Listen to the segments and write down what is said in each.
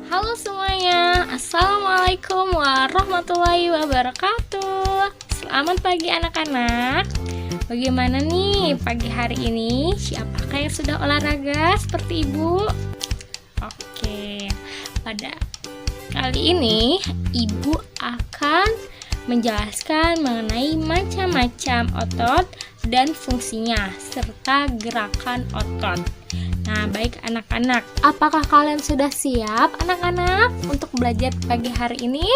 Halo semuanya, Assalamualaikum warahmatullahi wabarakatuh. Selamat pagi anak-anak. Bagaimana nih pagi hari ini? Siapakah yang sudah olahraga seperti ibu? Oke, pada kali ini ibu akan menjelaskan mengenai macam-macam otot dan fungsinya serta gerakan otot. Nah, baik anak-anak, apakah kalian sudah siap anak-anak untuk belajar pagi hari ini?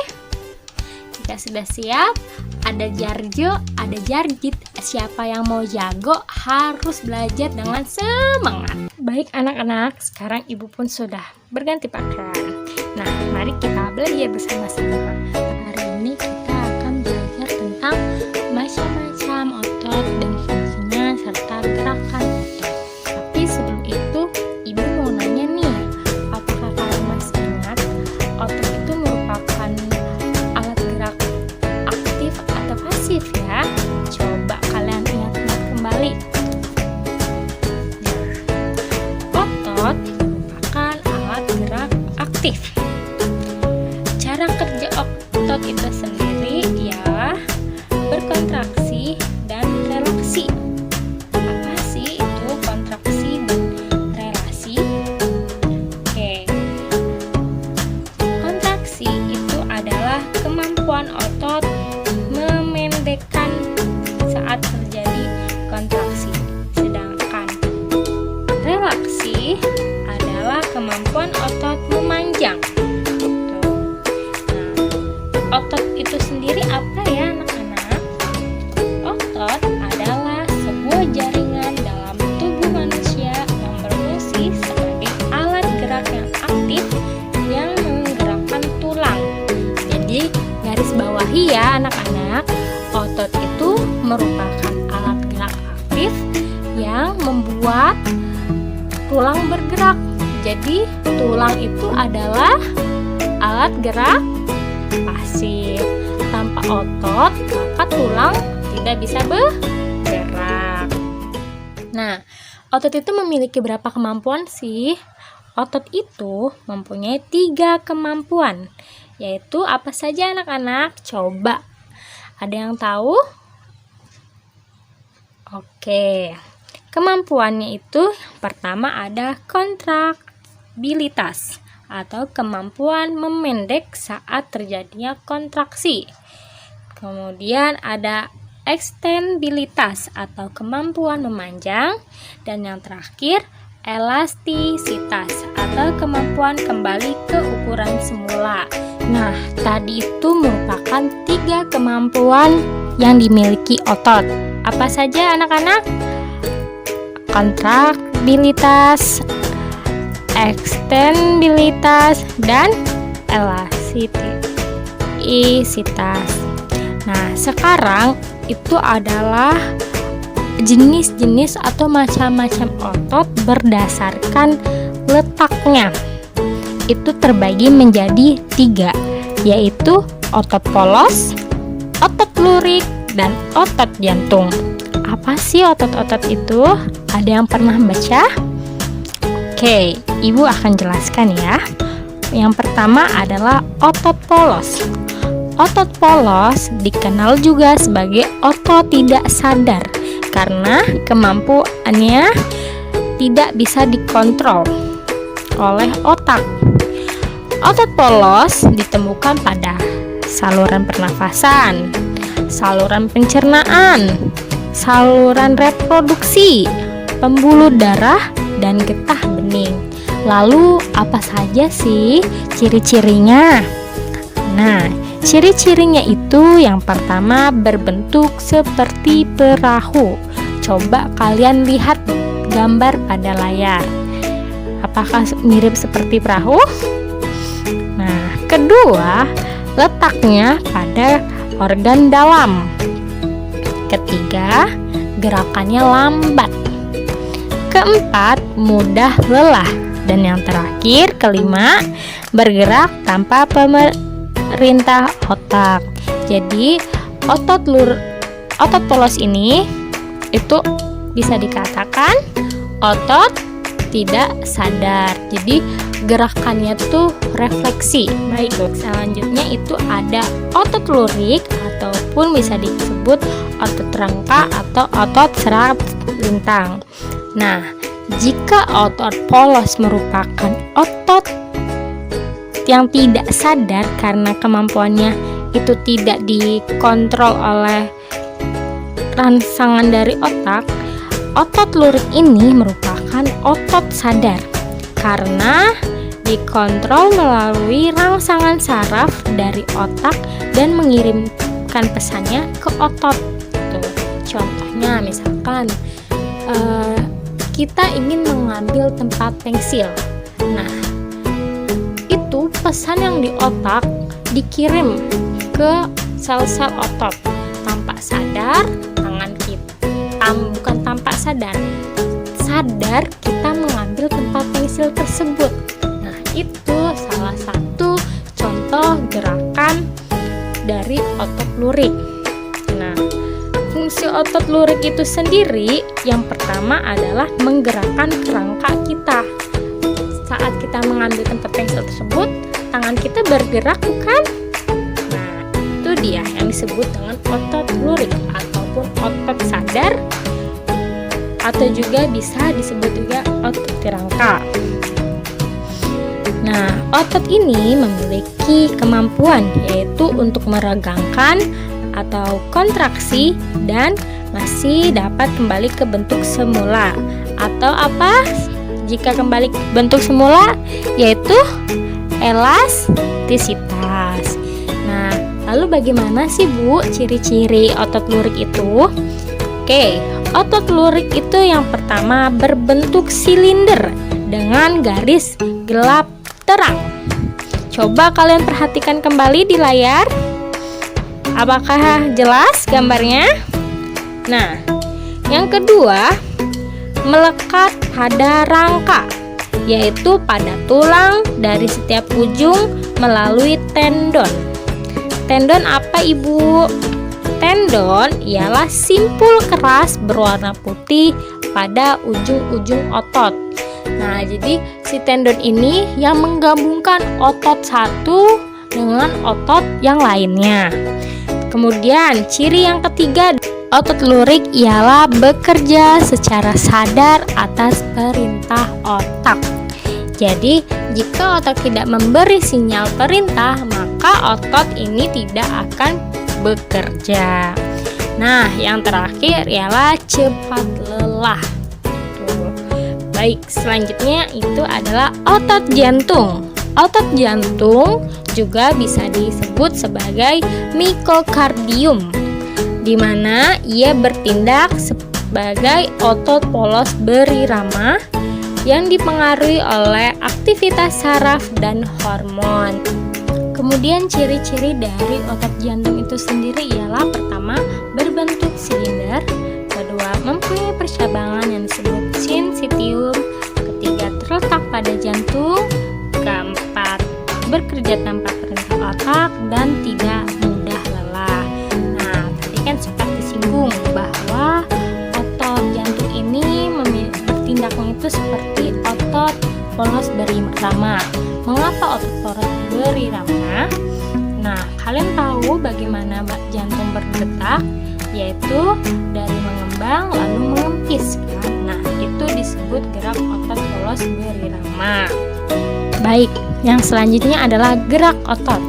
Jika sudah siap, ada Jarjo, ada Jarjit. Siapa yang mau jago harus belajar dengan semangat. Baik anak-anak, sekarang ibu pun sudah berganti pakaian. Nah, mari kita belajar bersama-sama. Hari ini kita akan belajar tentang macam-macam otot dan fungsinya serta gerakan otot. Tapi sebelum itu, ibu mau nanya nih, apakah kalian masih ingat otot itu merupakan alat gerak aktif atau pasif ya? Coba kalian ingat-ingat kembali. Nah, otot merupakan alat gerak aktif. Cara kerja otot itu sendiri ialah berkontraksi dan relaksi. Apa sih itu kontraksi dan relasi? Oke. Kontraksi itu adalah kemampuan otot memendekkan saat terjadi kontraksi. Sedangkan relaksi adalah kemampuan otot memanjang. Nah, otot itu sendiri apa ya anak-anak? Otot adalah sebuah jaringan dalam tubuh manusia yang berfungsi sebagai alat gerak yang aktif yang menggerakkan tulang. Jadi garis bawahi ya anak-anak, otot itu merupakan alat gerak aktif yang membuat tulang bergerak. Jadi tulang itu adalah alat gerak pasif. Tanpa otot, maka tulang tidak bisa bergerak. Nah, otot itu memiliki berapa kemampuan sih? Otot itu mempunyai 3 kemampuan. Yaitu apa saja anak-anak? Coba. Ada yang tahu? Oke. Kemampuannya itu pertama ada kontrabilitas atau kemampuan memendek saat terjadinya kontraksi. Kemudian ada ekstensibilitas atau kemampuan memanjang, dan yang terakhir elastisitas atau kemampuan kembali ke ukuran semula. Nah, tadi itu merupakan 3 kemampuan yang dimiliki otot. Apa saja anak-anak? Kontrabilitas, ekstensibilitas, dan elastisitas. Nah, sekarang itu adalah jenis-jenis atau macam-macam otot berdasarkan letaknya. Itu terbagi menjadi 3, yaitu otot polos, otot lurik, dan otot jantung. Apa sih otot-otot itu? Ada yang pernah baca? Oke, ibu akan jelaskan ya. Yang pertama adalah otot polos. Otot polos dikenal juga sebagai otot tidak sadar karena kemampuannya tidak bisa dikontrol oleh otak. Otot polos ditemukan pada saluran pernafasan, saluran pencernaan, saluran reproduksi, pembuluh darah, dan getah bening. Lalu apa saja sih ciri-cirinya? Nah, ciri-cirinya itu yang pertama berbentuk seperti perahu. Coba kalian lihat gambar pada layar. Apakah mirip seperti perahu? Nah, kedua, letaknya pada organ dalam. Ketiga, gerakannya lambat. Keempat, mudah lelah. Dan yang terakhir, kelima, bergerak tanpa pemerintah otak. Jadi, otot polos ini itu bisa dikatakan otot tidak sadar. Jadi gerakannya tuh refleksi. Baik, selanjutnya itu ada otot lurik ataupun bisa disebut otot rangka atau otot serap lintang. Nah, jika otot polos merupakan otot yang tidak sadar karena kemampuannya itu tidak dikontrol oleh rangsangan dari otak, otot lurik ini merupakan otot sadar karena dikontrol melalui rangsangan saraf dari otak dan mengirimkan pesannya ke otot. Tuh, contohnya misalkan kita ingin mengambil tempat pensil. Nah, itu pesan yang di otak dikirim ke sel-sel otot tanpa sadar. Tangan kita bukan tanpa sadar kita mengambil tempat pensil tersebut. Nah, itu salah satu contoh gerakan dari otot lurik. Nah, fungsi otot lurik itu sendiri yang pertama adalah menggerakkan kerangka kita. Saat kita mengambil tempat pensil tersebut, tangan kita bergerak, bukan? Nah, itu dia yang disebut dengan otot lurik ataupun otot sadar, atau juga bisa disebut juga otot kerangka. Nah, otot ini memiliki kemampuan yaitu untuk meregangkan atau kontraksi dan masih dapat kembali ke bentuk semula. Atau apa? Jika kembali ke bentuk semula yaitu elastisitas. Nah, lalu bagaimana sih Bu ciri-ciri otot lurik itu? Oke, otot lurik itu yang pertama berbentuk silinder dengan garis gelap terang. Coba kalian perhatikan kembali di layar. Apakah jelas gambarnya? Nah, yang kedua, melekat pada rangka, yaitu pada tulang dari setiap ujung melalui tendon. Tendon apa Ibu? Tendon ialah simpul keras berwarna putih pada ujung-ujung otot. Nah, jadi si tendon ini yang menggabungkan otot satu dengan otot yang lainnya. Kemudian, ciri yang ketiga, otot lurik ialah bekerja secara sadar atas perintah otak. Jadi, jika otak tidak memberi sinyal perintah, maka otot ini tidak akan bekerja. Nah, yang terakhir ialah cepat lelah. Baik, selanjutnya itu adalah otot jantung. Otot jantung juga bisa disebut sebagai miokardium, di mana ia bertindak sebagai otot polos berirama yang dipengaruhi oleh aktivitas saraf dan hormon. Kemudian ciri-ciri dari otot jantung itu sendiri ialah pertama, berbentuk silinder, kedua, mempunyai percabangan yang disebut sinsitium, ketiga, terletak pada jantung, keempat, bekerja tanpa perintah otak, dan tidak mudah lelah. Nah, tadi kan sempat disinggung bahwa otot jantung ini bertindaknya itu seperti otot polos berirama. Mengapa otot polos berirama? Nah, kalian tahu bagaimana jantung berdetak? Yaitu dari mengembang lalu mengempis kan? Nah, itu disebut gerak otot polos berirama. Baik, yang selanjutnya adalah gerak otot.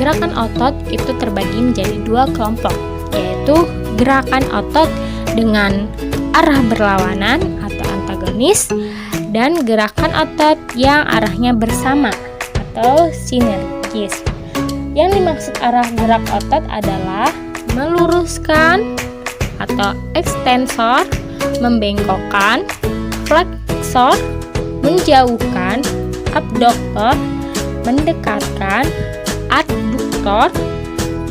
Gerakan otot itu terbagi menjadi dua kelompok, yaitu gerakan otot dengan arah berlawanan atau antagonis, dan gerakan otot yang arahnya bersama atau sinergis. Yang dimaksud arah gerak otot adalah meluruskan atau ekstensor, membengkokkan, fleksor, menjauhkan, abduktor, mendekatkan, adduktor,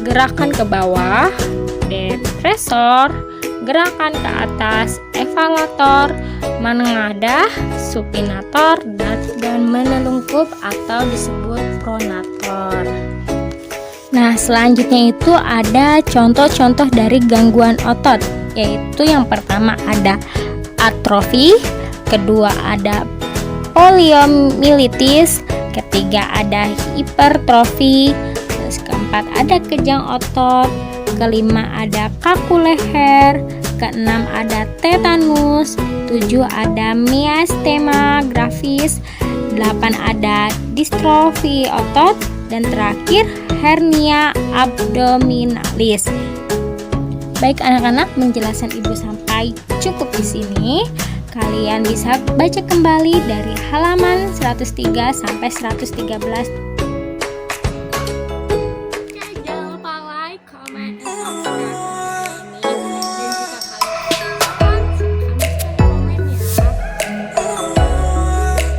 gerakan ke bawah, depresor, gerakan ke atas, evalator, menengadah, supinator, dan menelungkup atau disebut pronator. Nah, selanjutnya itu ada contoh-contoh dari gangguan otot, yaitu yang pertama ada atrofi, kedua ada poliomyelitis, ketiga ada hipertrofi, terus keempat ada kejang otot, kelima ada kaku leher, keenam ada tetanus, 7 ada miastema gravis, 8 ada distrofi otot, dan terakhir hernia abdominalis. Baik anak-anak, penjelasan Ibu sampai cukup di sini. Kalian bisa baca kembali dari halaman 103 sampai 113